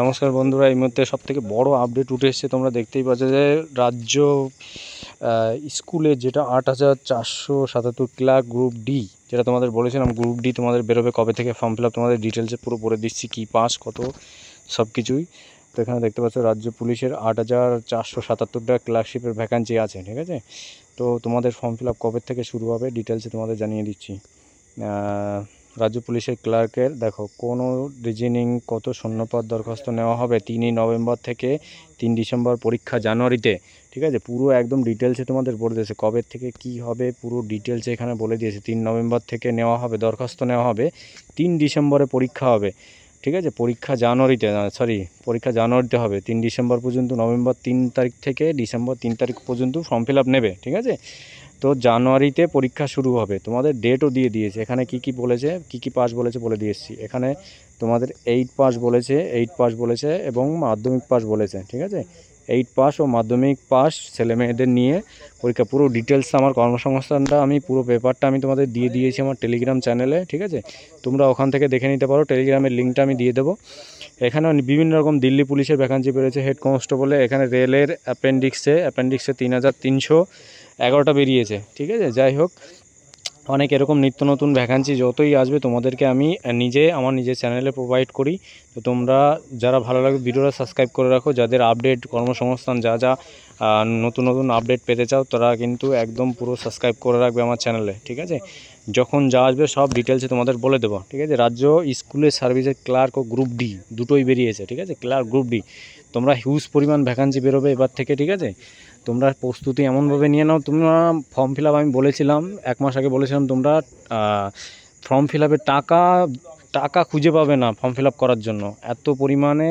নমস্কার বন্ধুরা, এই মুহূর্তে সবথেকে বড় আপডেট উঠে এসেছে। তোমরা দেখতেই পাচ্ছ যে রাজ্য স্কুলে যেটা 8477 ক্লার্ক গ্রুপ ডি, যেটা তোমাদের বলেছিলাম গ্রুপ ডি তোমাদের বেরোবে কবে থেকে, ফর্ম ফিল আপ তোমাদের ডিটেলসে পুরো বলে দিচ্ছি, কী পাস কত সব কিছুই। তো এখানে দেখতে পাচ্ছ রাজ্য পুলিশের 8477টা ক্লার্কশিপের ভ্যাকান্সি আছে, ঠিক আছে। তো তোমাদের ফর্ম ফিল আপ কবে থেকে শুরু হবে ডিটেলসে তোমাদের জানিয়ে দিচ্ছি। রাজ্য পুলিশের ক্লার্কের দেখো কোনো রিজনিং কত শূন্যপদ দরখাস্ত নেওয়া হবে 3 নভেম্বর থেকে 3 ডিসেম্বর পরীক্ষা জানুয়ারিতে, ঠিক আছে। পুরো একদম ডিটেলসে তোমাদের বলে দিয়েছে কবে থেকে কি হবে, পুরো ডিটেলসে এখানে বলে দিয়েছে। 3 নভেম্বর থেকে নেওয়া হবে, দরখাস্ত নেওয়া হবে, 3 ডিসেম্বরে পরীক্ষা হবে, ঠিক আছে। পরীক্ষা জানুয়ারিতে হবে, 3 ডিসেম্বর পর্যন্ত, নভেম্বর 3 তারিখ থেকে ডিসেম্বর 3 তারিখ পর্যন্ত ফর্ম ফিল আপ নেবে, ঠিক আছে। তো জানুয়ারিতে পরীক্ষা শুরু হবে, তোমাদের ডেটও দিয়ে দিয়েছে। এখানে কি বলেছে, কি পাস বলেছে বলে দিয়ে এসেছি। এখানে তোমাদের 8 পাস বলেছে এবং মাধ্যমিক পাস বলেছে, ঠিক আছে। 8 পাস ও মাধ্যমিক পাস ছেলে মেয়েদের নিয়ে পরীক্ষা। পুরো ডিটেলস আমার কর্মসংস্থানটা আমি পুরো পেপারটা আমি তোমাদের দিয়ে দিয়েছি আমার টেলিগ্রাম চ্যানেলে, ঠিক আছে। তোমরা ওখান থেকে দেখে নিতে পারো, টেলিগ্রামের লিঙ্কটা আমি দিয়ে দেবো। এখানে বিভিন্ন রকম দিল্লি পুলিশের ভ্যাকান্সি বেরিয়েছে, হেড কনস্টেবলে। এখানে রেলের অ্যাপেন্ডিক্সে 3311টা বেরিয়েছে, ঠিক আছে। যাই হোক, অনেক এরকম নিত্য নতুন ভ্যাকান্সি যতই আসবে তোমাদেরকে আমি আমার নিজের চ্যানেলে প্রোভাইড করি। তো তোমরা যারা ভালো লাগে ভিডিওটা সাবস্ক্রাইব করে রাখো, যাদের আপডেট কর্মসংস্থান যা নতুন আপডেট পেতে চাও তারা কিন্তু একদম পুরো সাবস্ক্রাইব করে রাখবে আমার চ্যানেলে, ঠিক আছে। যখন যা আসবে সব ডিটেলসে তোমাদের বলে দেবো, ঠিক আছে। রাজ্য স্কুলের সার্ভিসের ক্লার্ক ও গ্রুপ ডি দুটোই বেরিয়েছে, ঠিক আছে। ক্লার্ক গ্রুপ ডি তোমরা হিউজ পরিমাণ ভ্যাকান্সি বেরোবে এবার থেকে, ঠিক আছে। তোমরা প্রস্তুতি এমনভাবে নিয়ে নাও, তোমরা ফর্ম ফিল আপ আমি বলেছিলাম 1 মাস আগে বলেছিলাম তোমরা ফর্ম ফিল আপের টাকা খুঁজে পাবে না ফর্ম ফিল আপ করার জন্য। এত পরিমাণে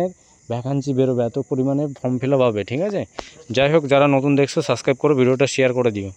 ভ্যাকান্সি বেরোবে, এত পরিমাণে ফর্ম ফিল আপ হবে, ঠিক আছে। যাই হোক, যারা নতুন দেখছো সাবস্ক্রাইব করো, ভিডিওটা শেয়ার করে দিও।